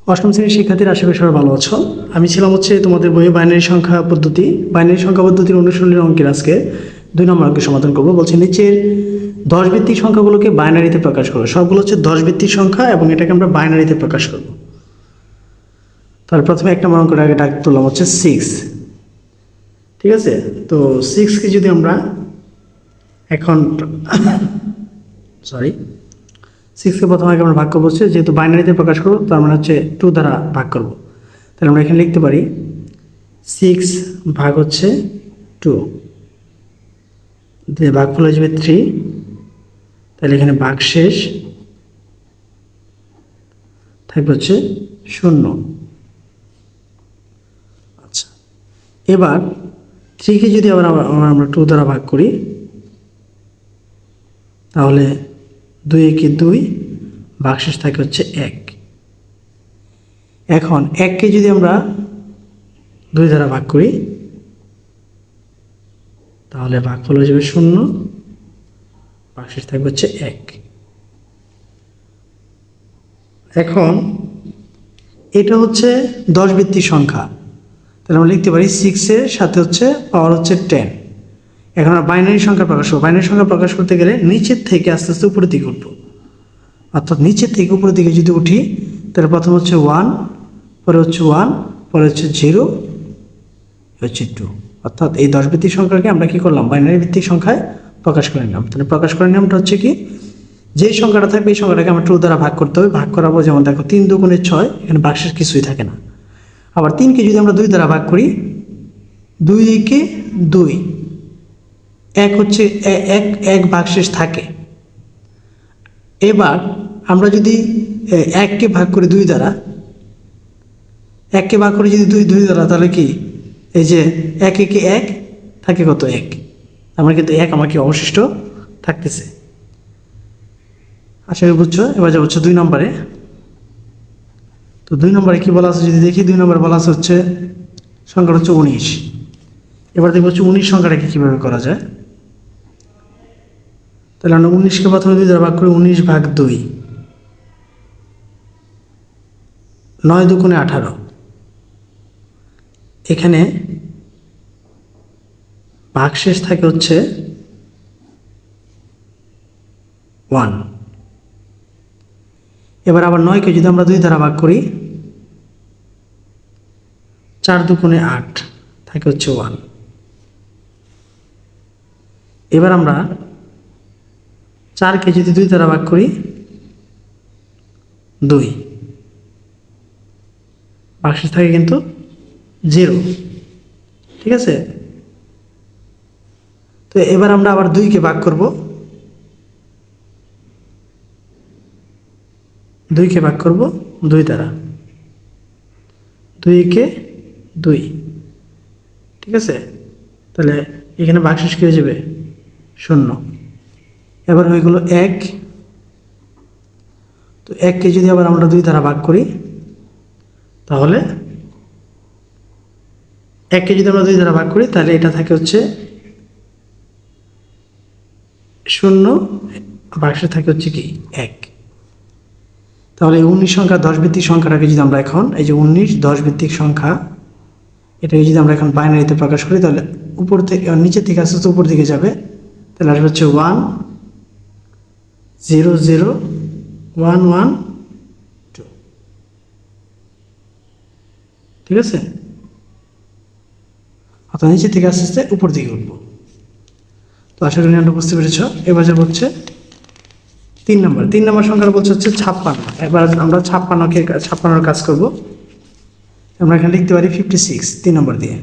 অষ্টম শ্রেণীর শিক্ষার্থীরা আশা করি সবাই ভালো আছো। আমি ছিলাম তোমাদের বইয়ে বাইনারি সংখ্যা পদ্ধতির অনুশীলনের অঙ্কের আজকে 2 নম্বর অঙ্কের সমাধান করবো। বলছে নিচের 10 ভিত্তিক সংখ্যাগুলোকে বাইনারিতে প্রকাশ করো। সবগুলো হচ্ছে 10 ভিত্তিক সংখ্যা এবং এটাকে আমরা বাইনারিতে প্রকাশ করব। তাহলে প্রথমে 1 নম্বর অঙ্কটা আগে ডাক তুললাম 6। ঠিক আছে, তো 6কে যদি আমরা এখন সরি 6কে প্রথমে আগে আমরা ভাগ করবো যেহেতু বাইনারিতে প্রকাশ করবো, তার মানে 2 দ্বারা ভাগ করব। তাহলে আমরা এখানে লিখতে পারি 6 ভাগ 2 দিয়ে ভাগফল হয়ে যাবে 3। তাহলে এখানে ভাগ শেষ থাকবে 0। আচ্ছা, এবার 3কে যদি আবার আমরা 2 দ্বারা ভাগ করি তাহলে 2 একে 2, ভাগশেষ থাকে 1। এখন 1কে যদি আমরা 2 দ্বারা ভাগ করি তাহলে ভাগফল হয়ে যাবে 0, ভাগশেষ থাকবে 1। এখন এটা 10 ভিত্তিক সংখ্যা, তাহলে আমরা লিখতে পারি 6 এর সাথে পাওয়ার 10। এখন আমরা বাইনারি সংখ্যা প্রকাশ করব। বাইনারি সংখ্যা প্রকাশ করতে গেলে নিচের থেকে আস্তে আস্তে উপরের দিকে উঠবো, অর্থাৎ নিচের থেকে উপরের দিকে যদি উঠি তাহলে প্রথম 1, পরে 1, পরে 0, 2। অর্থাৎ এই 10 ভিত্তিক সংখ্যাকে আমরা কি করলাম, বাইনারি ভিত্তিক সংখ্যায় প্রকাশ করে নিলাম। তাহলে প্রকাশ করে নিলামটা কি, যেই সংখ্যাটা থাকবে এই সংখ্যাটাকে আমরা 2 দ্বারা ভাগ করতে হবে। ভাগ করাবো, যেমন দেখো 3 দুগুণে 6, এখানে ভাগশেষ কিছুই থাকে না। আবার 3কে যদি আমরা 2 দ্বারা ভাগ করি, 2 একে 2, 1 1 ভাগশেষ থাকে। এবার আমরা যদি 1কে ভাগ করি 2 দ্বারা, 1কে ভাগ করি যদি 2 দ্বারা, তাহলে কি এই যে 1 একে 1 থাকে কত, 1। আমার কিন্তু 1 আমার কি অবশিষ্ট থাকতেছে। আশা করি বুঝছো। এবার যাবো 2 নম্বরে। তো 2 নম্বরে কি বলা আছে যদি দেখি, 2 নম্বরে বলা আছে সংখ্যাটা 19। এবার দেখবো 19 সংখ্যাটাকে কীভাবে করা যায়। তাহলে আমরা 19কে প্রথমে 2 দ্বারা ভাগ করি, 19 ভাগ 2, 9 দুগুণে 18। এখানে ভাগশেষ থাকে 1। এবার আবার 9কে যদি আমরা 2 দ্বারা ভাগ করি, 4 দুগুণে 8 থাকে 1। এবার আমরা 4কে যদি 2 দ্বারা ভাগ করি, 2, ভাগশেষ থাকে কিন্তু 0। ঠিক আছে, তো এবার আমরা আবার 2কে ভাগ করব, 2কে ভাগ করব 2 দ্বারা, 2 একে 2। ঠিক আছে, তাহলে এখানে ভাগশেষ কি হয়ে যাবে, 0। এবার হয়ে গেল 1। তো 1কে যদি আবার আমরা 2 দ্বারা ভাগ করি তাহলে 1কে যদি আমরা 2 দ্বারা ভাগ করি তাহলে এটা থাকে 0, ভাগশেষ থাকে কি 1। তাহলে 19 সংখ্যা 10 ভিত্তিক সংখ্যাটাকে যদি আমরা এখন এই যে 19 10 ভিত্তিক সংখ্যা, এটাকে যদি আমরা এখন বাইনারিতে প্রকাশ করি তাহলে উপর থেকে নিচে থেকে আস্তে আস্তে উপর দিকে যাবে। তাহলে আসবে 1 0 0 1 1 2। ঠিক আছে, অর্থাৎ নিচে থেকে আস্তে আস্তে উপর দিকে উঠবো। তো আশা করি আমরা বুঝতে পেরেছ। এবার যে বলছে 3 নম্বর সংখ্যাটা বলছে 56। এবার আমরা 56 কাজ করব। আমরা এখানে লিখতে পারি 56 3 নম্বর দিয়ে।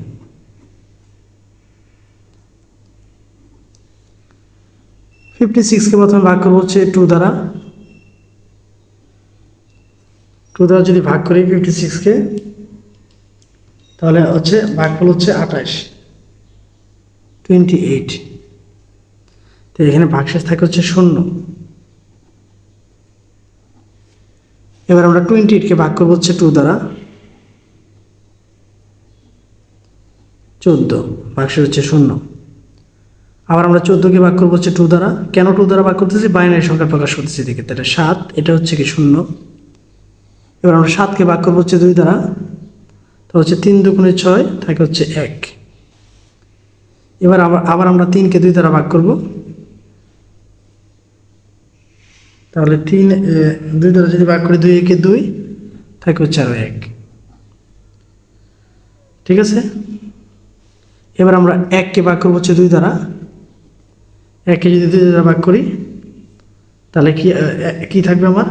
56কে প্রথমে ভাগ করবো 2 দ্বারা। 2 দ্বারা যদি ভাগ করি 56কে, তাহলে ভাগফল 28 28। তো এখানে ভাগশেষ থাকে 0। এবার আমরা 28কে ভাগ করবো 2 দ্বারা, 14, ভাগশেষ 0। আবার আমরা 14কে ভাগ করবো 2 দ্বারা। কেন 2 দ্বারা ভাগ করতেছি, বাইনারি সংখ্যা প্রকাশ করতেছি দিকে। তাহলে 7, এটা কি 0। এবার আমরা 7কে ভাগ করবো হচ্ছে 2 দ্বারা, তো হচ্ছে 3 দুগুণে 6 থাকে হচ্ছে 1। এবার আবার আমরা 3কে 2 দ্বারা ভাগ করব, তাহলে 2 দ্বারা যদি ভাগ করি 2 একে 2 থাকে হচ্ছে আরও 1। ঠিক আছে, এবার আমরা 1কে ভাগ করবো হচ্ছে 2 দ্বারা, 1কে যদি 2 দ্বারা ভাগ করি তাহলে কি থাকবে আমার,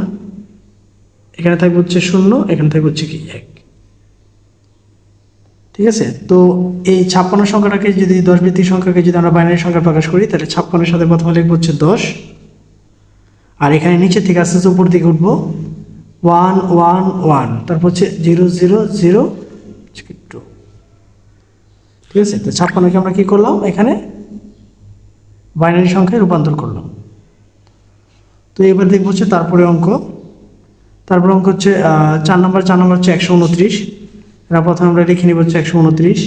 এখানে থাকবে হচ্ছে 0, এখানে থাকবে হচ্ছে কি 1। ঠিক আছে, তো এই 56 সংখ্যাটাকে যদি 10 ভিত্তিক সংখ্যাকে যদি আমরা বাইনারি সংখ্যা প্রকাশ করি, তাহলে 56-এর সাথে প্রথমে লিখবো হচ্ছে 10, আর এখানে নিচে থেকে আস্তে আস্তে উপর দিকে উঠবো 1 1 1, তারপর হচ্ছে 0 0 0 2। ঠিক আছে, তো 56কে আমরা কি করলাম, এখানে বাইনারি সংখ্যায় রূপান্তর করলাম। তো এবার দেখবো হচ্ছে তারপরে অঙ্ক হচ্ছে 4 নম্বর হচ্ছে 129। এরা প্রথমে আমরা লিখে নিব হচ্ছে 129।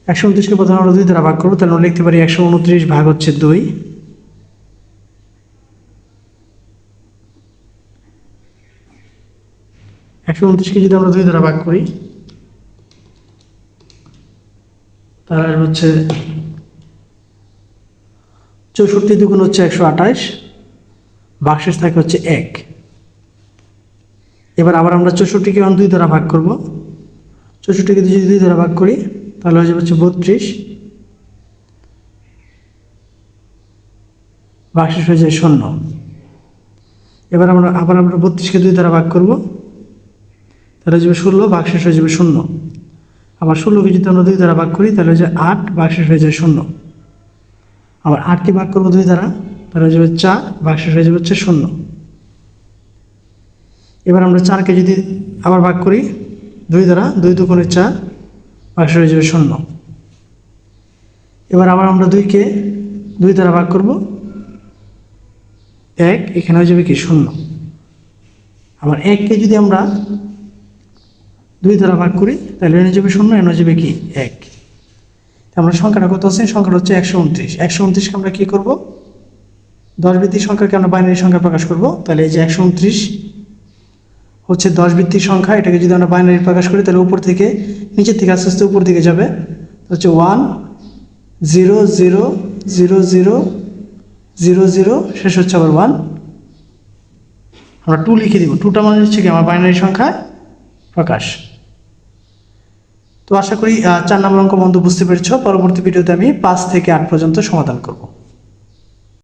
129কে প্রথমে আমরা 2 দ্বারা ভাগ করবো, তাহলে আমরা লিখতে পারি 129 ভাগ হচ্ছে 2। 129কে যদি আমরা 2 দ্বারা ভাগ করি তাহলে হচ্ছে 64 দুগুণ হচ্ছে 128, ভাগশেষ থাকে হচ্ছে 1। এবার আবার আমরা 64কে 2 দ্বারা ভাগ করব, 64কে যদি 2 দ্বারা ভাগ করি তাহলে হয়ে যাবে হচ্ছে 32, ভাগশেষ হয়ে যায় 0। এবার আমরা 32কে 2 দ্বারা ভাগ করব, তাহলে হয়ে যাবে 16, ভাগশেষ হয়ে যাবে 0। আবার 16কে যদি আমরা 2 দ্বারা ভাগ করি তাহলে হয়ে যায় 8, ভাগশেষ হয়ে যায় 0। আবার 8কে ভাগ করবো 2 দ্বারা, তাহলে হয়ে যাবে 4, ভাগশেষ হয়ে যাবে হচ্ছে 0। এবার আমরা 4কে যদি আবার ভাগ করি 2 দ্বারা, 2 দুগুণে 4, ভাগশেষ হয়ে যাবে 0। এবার আবার আমরা 2কে 2 দ্বারা ভাগ করব, 1, এখানে হয়ে যাবে কি 0। আবার 1কে যদি আমরা 2 দ্বারা ভাগ করি তাহলে এনে যাবে 0, এনে যাবে কি 1। আমরা সংখ্যাটা কত আছে, সংখ্যাটা হচ্ছে 129। 129কে আমরা কি করব, 10 ভিত্তিক সংখ্যাকে আমরা বাইনারি সংখ্যা প্রকাশ করব। তাহলে এই যে 129 হচ্ছে 10 ভিত্তিক সংখ্যা, এটাকে যদি আমরা বাইনারি প্রকাশ করি তাহলে উপর থেকে নিচের থেকে আস্তে আস্তে উপর দিকে যাবে, হচ্ছে 1 0 0 0 0 0 0, শেষ হচ্ছে আবার 1। আমরা 2 লিখে দিব, 2টা মানে হচ্ছে কি আমার বাইনারি সংখ্যা প্রকাশ। তো আশা করি 4 নম্বর অঙ্ক বন্ধু বুঝতে পেরেছ। পরবর্তী ভিডিওতে আমি 5 থেকে 8 পর্যন্ত সমাধান করব।